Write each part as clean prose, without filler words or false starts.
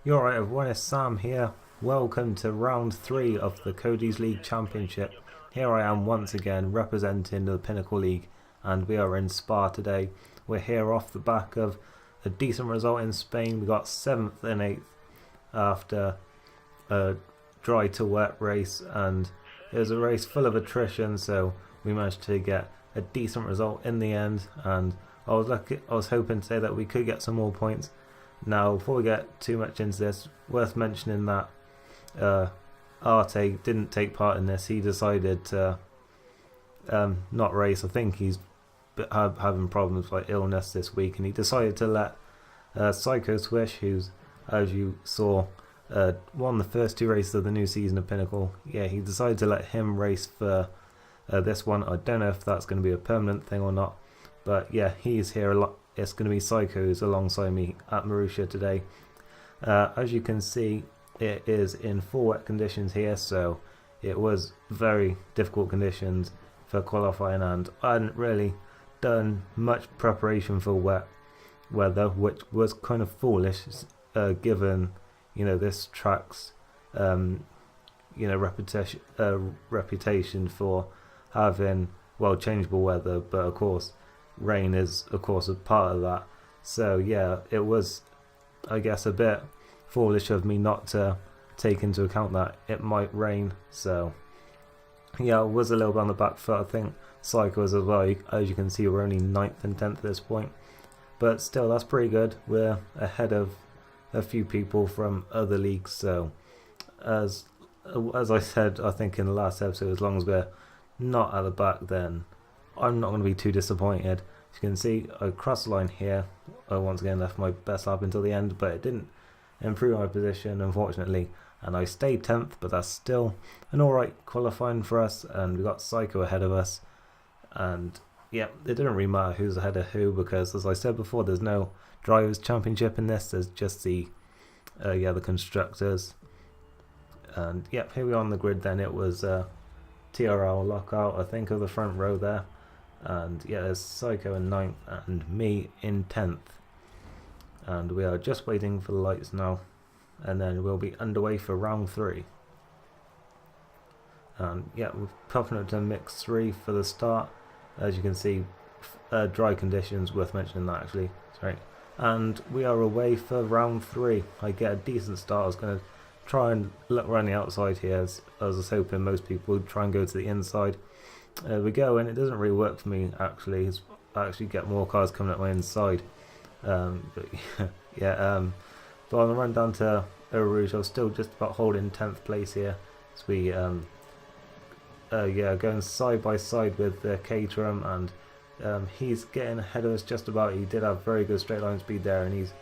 You're right, everyone, it's Sam here. Welcome to round 3 of the Codies League Championship. Here I am once again representing the Pinnacle League, and we are in Spa today. We're here off the back of a decent result in Spain. We got 7th and 8th after a dry to wet race, and it was a race full of attrition, so we managed to get a decent result in the end, and I was hoping to say that we could get some more points. Now, before we get too much into this, worth mentioning that Arte didn't take part in this. He decided to not race. I think he's having problems like illness this week, and he decided to let Psycho Swish, who's, as you saw, won the first 2 races of the new season of Pinnacle. Yeah, he decided to let him race for this one. I don't know if that's going to be a permanent thing or not, but yeah, he's here a lot. It's going to be Psychos alongside me at Marussia today. As you can see, it is in full wet conditions here, so it was very difficult conditions for qualifying, and I hadn't really done much preparation for wet weather, which was kind of foolish, given this track's reputation for having changeable weather, but of course rain is of course a part of that. So yeah, it was, I guess, a bit foolish of me not to take into account that it might rain. So yeah, I was a little bit on the back foot. I think Cycles as well, as you can see, we're only 9th and 10th at this point, but still that's pretty good. We're ahead of a few people from other leagues, so as I said, I think in the last episode, as long as we're not at the back, then I'm not going to be too disappointed. As you can see, I crossed the line here. I once again left my best lap until the end, but it didn't improve my position, unfortunately, and I stayed 10th, but that's still an alright qualifying for us, and we got Psycho ahead of us. And yeah, it didn't really matter who's ahead of who, because as I said before, there's no drivers championship in this. There's just the constructors. And yeah, here we are on the grid. Then it was TRL lockout, I think, of the front row there. And yeah, there's Psycho in 9th and me in 10th. And we are just waiting for the lights now, and then we'll be underway for round 3. And yeah, we're popping up to mix 3 for the start. As you can see, dry conditions, worth mentioning that actually. Sorry. And we are away for round 3. I get a decent start. I was going to try and look around the outside here, as I was hoping most people would try and go to the inside. We go, and it doesn't really work for me actually. I actually get more cars coming at my inside. But yeah, but on the run down to Eau Rouge, I was still just about holding 10th place here. So we going side by side with Caterham, and he's getting ahead of us just about. He did have very good straight line speed there, and he's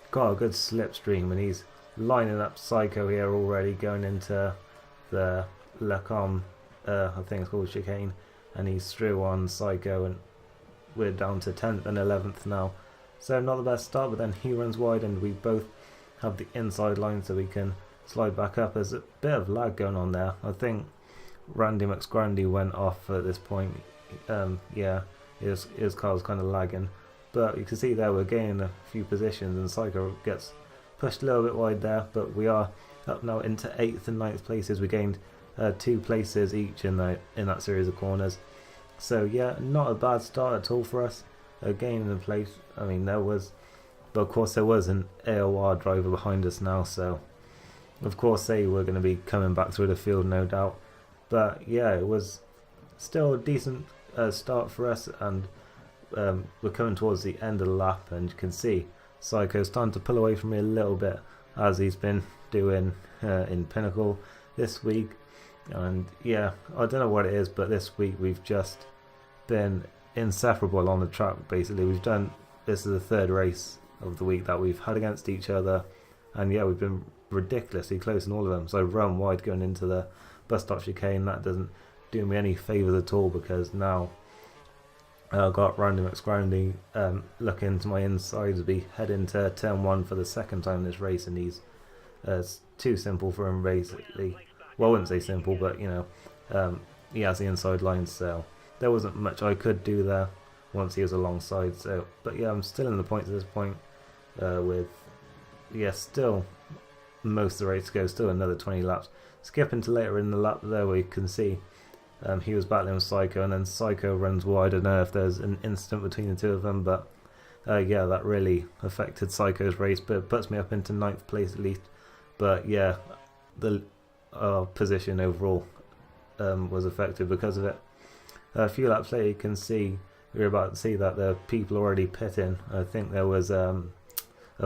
got a good slipstream, and he's lining up Psycho here already, going into the Lacombe, I think it's called chicane, and he's through on Psycho, and we're down to 10th and 11th now. So not the best start, but then he runs wide, and we both have the inside line, so we can slide back up. There's a bit of lag going on there. I think Randy McSgrandy went off at this point. Yeah, his car was kind of lagging, but you can see there we're gaining a few positions, and Psycho gets pushed a little bit wide there, but we are up now into 8th and 9th places. We gained 2 places each in that series of corners. So yeah, not a bad start at all for us. Gaining a place. I mean, but of course there was an AOR driver behind us now, so of course they were going to be coming back through the field, no doubt. But yeah, it was still a decent start for us, and we're coming towards the end of the lap, and you can see Psycho's starting to pull away from me a little bit, as he's been doing in Pinnacle this week. And yeah, I don't know what it is, but this week we've just been inseparable on the track. Basically, this is the 3rd race of the week that we've had against each other, and yeah, we've been ridiculously close in all of them. So I've run wide going into the bus stop chicane. That doesn't do me any favours at all, because now I've got Randy McSgrandy looking to my inside as we head into turn 1 for the 2nd time this race, and he's it's too simple for him basically. Well, I wouldn't say simple, but he has the inside line, so there wasn't much I could do there once he was alongside. So, but yeah, I'm still in the points at this point with still most of the race to go, still another 20 laps. Skipping to later in the lap there, we can see he was battling with Psycho, and then Psycho runs wide. I don't know if there's an incident between the two of them, but yeah, that really affected Psycho's race, but it puts me up into 9th place at least. But yeah, the position overall was affected because of it. A few laps later, you can see we're about to see that the people already pitting. I think there was a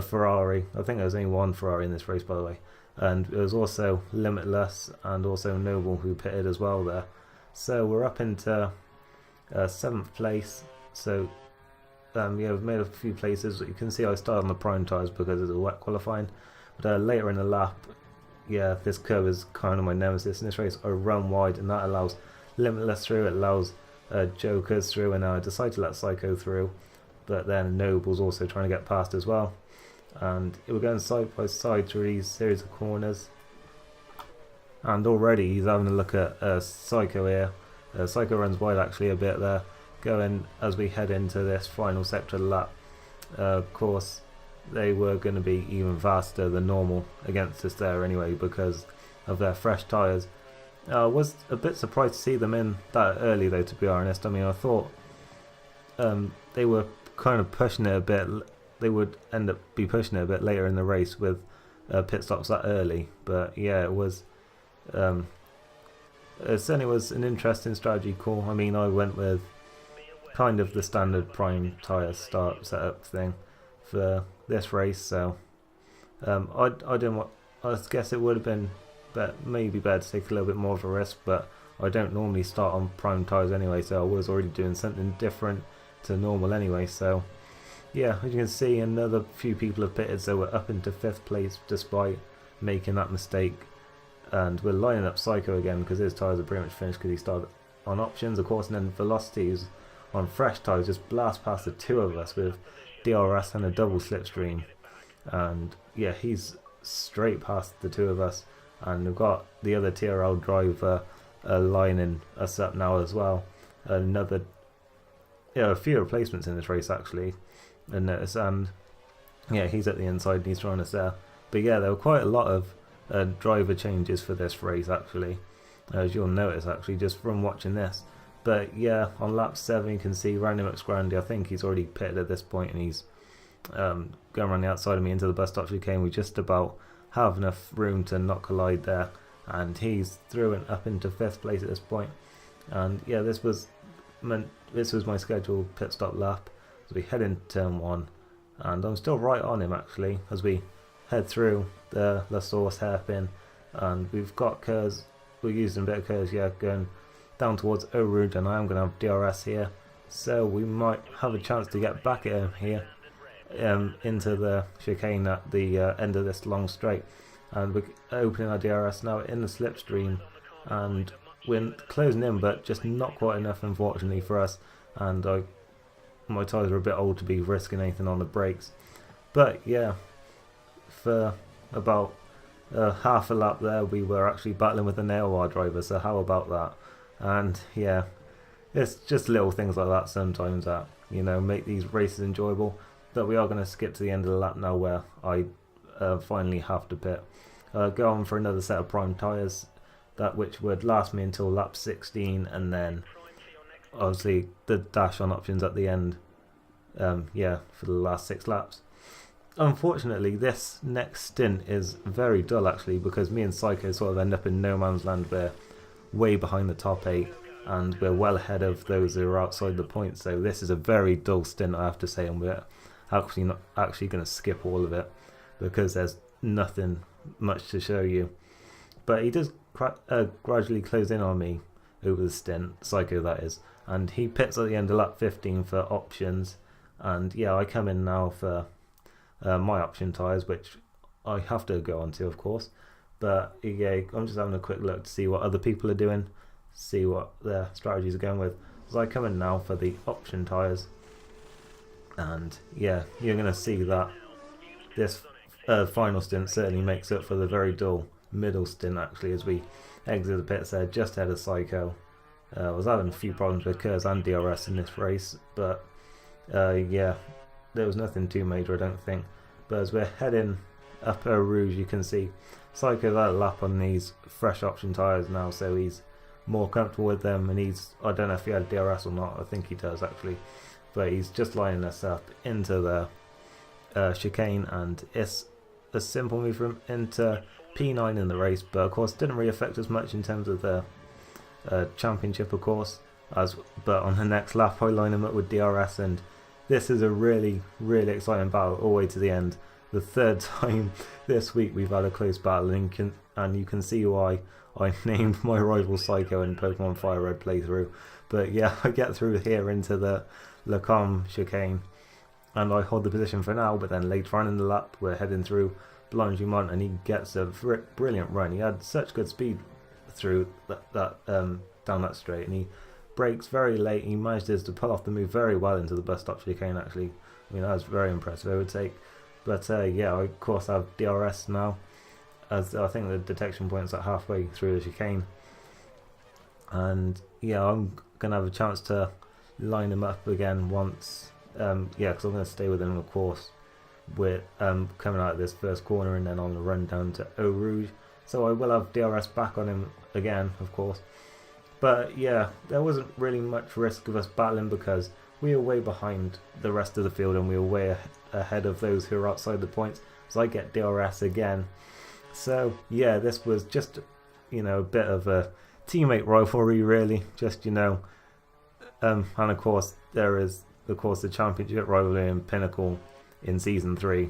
Ferrari. I think there was only one Ferrari in this race, by the way, and it was also Limitless and also Noble who pitted as well there. So we're up into 7th place. So yeah, we've made a few places. You can see I started on the prime tyres because it's a wet qualifying, but later in the lap, yeah, this curve is kind of my nemesis in this race. I run wide, and that allows Limitless through, it allows Jokers through, and I decided to let Psycho through, but then Noble's also trying to get past as well, and we're going side by side through these series of corners, and already he's having a look at Psycho here. Psycho runs wide actually a bit there, going as we head into this final sector of the lap. Of course, they were going to be even faster than normal against us there anyway because of their fresh tyres. I was a bit surprised to see them in that early though, to be honest. I mean, I thought they were kind of pushing it a bit. They would end up be pushing it a bit later in the race with pit stops that early. But yeah, it was it certainly was an interesting strategy call. I mean, I went with kind of the standard prime tyre start setup thing for this race, so I didn't want. I guess it would have been maybe better to take a little bit more of a risk, but I don't normally start on prime tyres anyway, so I was already doing something different to normal anyway. So yeah, as you can see, another few people have pitted, so we're up into 5th place despite making that mistake, and we're lining up Psycho again because his tyres are pretty much finished because he started on options, of course, and then Velocity's on fresh tyres just blast past the two of us with DRS and a double slipstream, and yeah, he's straight past the two of us. And we've got the other TRL driver lining us up now as well. A few replacements in this race actually, and yeah, he's at the inside and he's trying us there. But yeah, there were quite a lot of driver changes for this race actually, as you'll notice actually just from watching this. But yeah, on lap 7 you can see Randy McScrandy. I think he's already pitted at this point, and he's going around the outside of me into the bus stop chicane. We just about have enough room to not collide there, and he's through and up into 5th place at this point. And yeah, this was my scheduled pit stop lap as we head into turn 1, and I'm still right on him actually as we head through the La Source hairpin, and we've got curves. We're using a bit of curves, yeah, going down towards Eau Rouge, and I am going to have DRS here, so we might have a chance to get back at him here into the chicane at the end of this long straight. And we're opening our DRS now in the slipstream, and we're closing in, but just not quite enough unfortunately for us, and my tyres are a bit old to be risking anything on the brakes. But yeah, for about half a lap there we were actually battling with the nail wire driver, so how about that? And yeah, it's just little things like that sometimes that, you know, make these races enjoyable. But we are going to skip to the end of the lap now where I finally have to pit. Go on for another set of prime tyres, that which would last me until lap 16, and then obviously the dash on options at the end, yeah, for the last 6 laps. Unfortunately, this next stint is very dull actually, because me and Psycho sort of end up in no man's land. We're way behind the top 8, and we're well ahead of those who are outside the points, so this is a very dull stint, I have to say, and we're actually not actually going to skip all of it because there's nothing much to show you. But he does gradually close in on me over the stint, Psycho that is, and he pits at the end of lap 15 for options, and yeah, I come in now for my option tyres, which I have to go on to, of course. But yeah, I'm just having a quick look to see what other people are doing, see what their strategies are going with. So I come in now for the option tyres, and yeah, you're going to see that this final stint certainly makes up for the very dull middle stint actually, as we exit the pits there just ahead of Psycho. I was having a few problems with curves and DRS in this race, but yeah, there was nothing too major I don't think. But as we're heading up Eau Rouge, you can see Psycho's had a lap on these fresh option tyres now, so he's more comfortable with them, and I don't know if he had DRS or not, I think he does actually, but he's just lining us up into the chicane, and it's a simple move from into P9 in the race, but of course didn't really affect us much in terms of the championship, of course, but on the next lap I line him up with DRS, and this is a really exciting battle all the way to the end. The third time this week we've had a close battle, and you can see why I named my rival Psycho in Pokemon Fire Red playthrough. But yeah, I get through here into the Lacombe chicane, and I hold the position for now, but then later on in the lap we're heading through Blanchimont, and he gets a brilliant run. He had such good speed through down that straight, and he brakes very late. He manages to pull off the move very well into the bus stop chicane actually. I mean, that was very impressive overtake. But yeah, I of course have DRS now, as I think the detection point's at halfway through the chicane. And yeah, I'm going to have a chance to line him up again once, yeah, because I'm going to stay with him of course. We're coming out of this first corner and then on the run down to Eau Rouge. So I will have DRS back on him again, of course. But yeah, there wasn't really much risk of us battling because we were way behind the rest of the field and we were way ahead of those who are outside the points. So I get DRS again. So yeah, this was just, you know, a bit of a teammate rivalry really. Just, you know, and of course there is, of course, the championship rivalry in Pinnacle in Season 3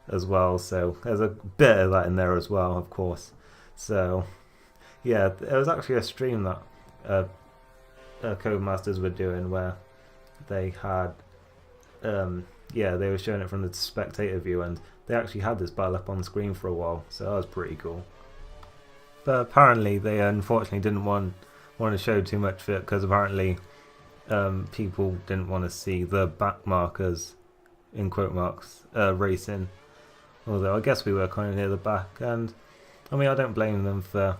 as well. So there's a bit of that in there as well, of course. So yeah, there was actually a stream that Codemasters were doing where they had yeah, they were showing it from the spectator view, and they actually had this battle up on screen for a while, so that was pretty cool. But apparently they unfortunately didn't want to show too much of it, because apparently people didn't want to see the back markers, in quote marks, racing, although I guess we were kind of near the back, and I mean, I don't blame them for,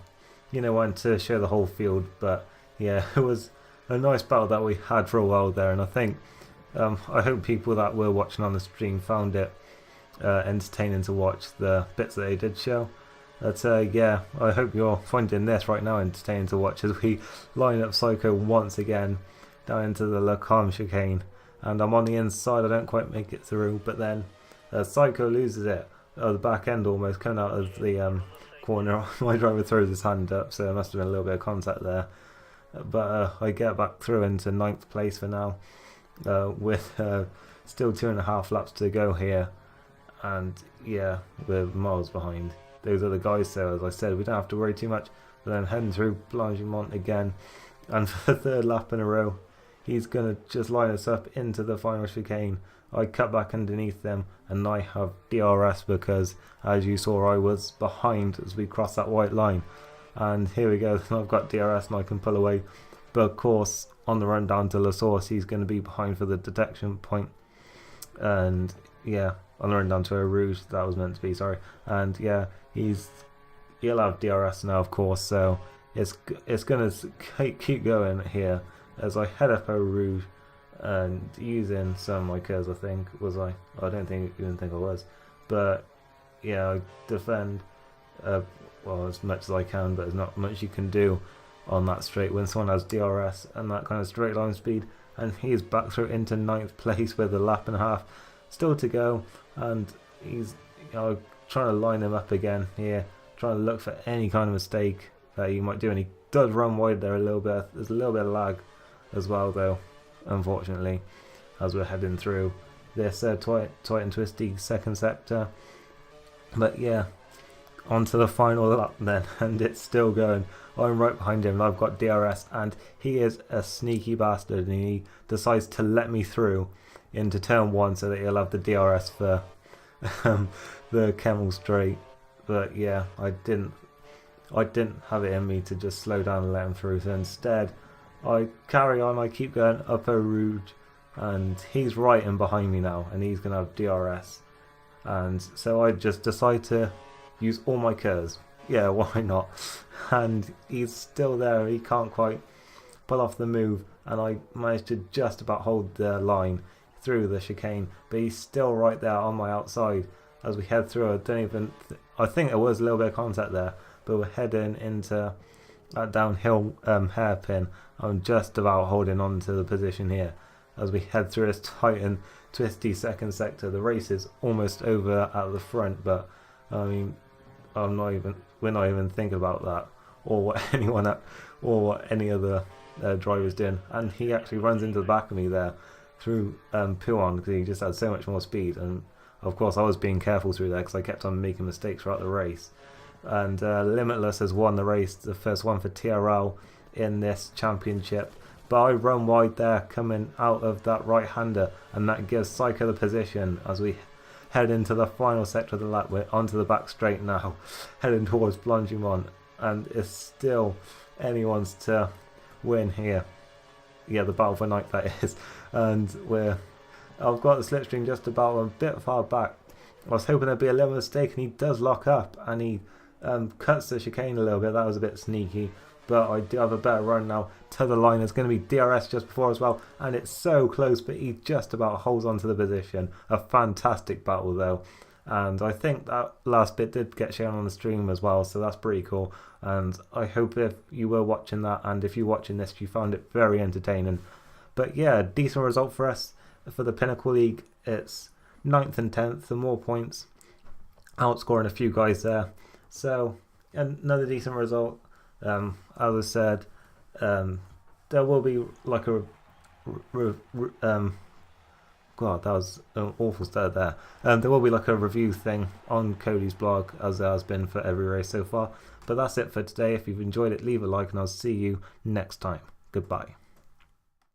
you know, wanting to show the whole field. But yeah, it was a nice battle that we had for a while there, and I think I hope people that were watching on the stream found it entertaining to watch the bits that they did show. But yeah, I hope you're finding this right now entertaining to watch as we line up Psycho once again down into the Lacombe chicane, and I'm on the inside. I don't quite make it through, but then Psycho loses it at the back end, almost coming out of the corner. My driver throws his hand up, so there must have been a little bit of contact there. But I get back through into 9th place for now, with still 2.5 laps to go here, and yeah, we're miles behind those other guys. So as I said, we don't have to worry too much. But then heading through Blanchimont again, and for the 3rd lap in a row, he's going to just line us up into the final chicane. I cut back underneath them, and I have DRS because, as you saw, I was behind as we crossed that white line. And here we go, I've got DRS and I can pull away. But of course, on the run down to La Source, he's going to be behind for the detection point. And yeah, on the run down to Eau Rouge, that was meant to be, sorry. And yeah, he'll have DRS now, of course, so it's going to keep going here as I head up Eau Rouge and using some of my curves. I think I don't even think I was, but yeah, I defend well, as much as I can, but there's not much you can do on that straight when someone has DRS and that kind of straight line speed. And he's back through into 9th place with a lap and a half still to go, and he's, you know, trying to line him up again here, trying to look for any kind of mistake that he might do, and he does run wide there a little bit. There's a little bit of lag as well though, unfortunately, as we're heading through this tight and twisty 2nd sector. But yeah, on to the final lap then, and it's still going. I'm right behind him and I've got DRS, and he is a sneaky bastard, and he decides to let me through into turn 1 so that he'll have the DRS for the Kemmel straight. But yeah, I didn't have it in me to just slow down and let him through, so instead I carry on. I keep going up Eau Rouge, and he's right in behind me now, and he's going to have DRS. And so I just decide to use all my curves. Yeah, why not? And he's still there. He can't quite pull off the move, and I managed to just about hold the line through the chicane, but he's still right there on my outside. as we head through. I think there was a little bit of contact there, but we're heading into that downhill hairpin. I'm just about holding on to the position here as we head through this tight and twisty second sector. The race is almost over at the front, but I mean, we're not even thinking about that, or what any other drivers doing. And he actually runs into the back of me there through Puon, because he just had so much more speed. And of course I was being careful through there because I kept on making mistakes throughout the race. And Limitless has won the race, the first one for TRL in this championship. But I run wide there coming out of that right-hander, and that gives Psycho the position as we head into the final sector of the lap. We're onto the back straight now, heading towards Blanchimont, and it's still anyone's to win here. Yeah, the battle for night, that is. And I've got the slipstream just about a bit far back. I was hoping there'd be a little mistake, and he does lock up, and he cuts the chicane a little bit. That was a bit sneaky, but I do have a better run now to the line. There's going to be DRS just before as well, and it's so close, but he just about holds on to the position. A fantastic battle though, and I think that last bit did get shown on the stream as well, so that's pretty cool. And I hope if you were watching that, and if you're watching this, you found it very entertaining. But yeah, decent result for us for the Pinnacle League. It's 9th and 10th, the more points, outscoring a few guys there. So another decent result. As I said, there will be like a God, that was an awful start there. There will be like a review thing on Codies blog, as there has been for every race so far. But that's it for today. If you've enjoyed it, leave a like, and I'll see you next time. Goodbye.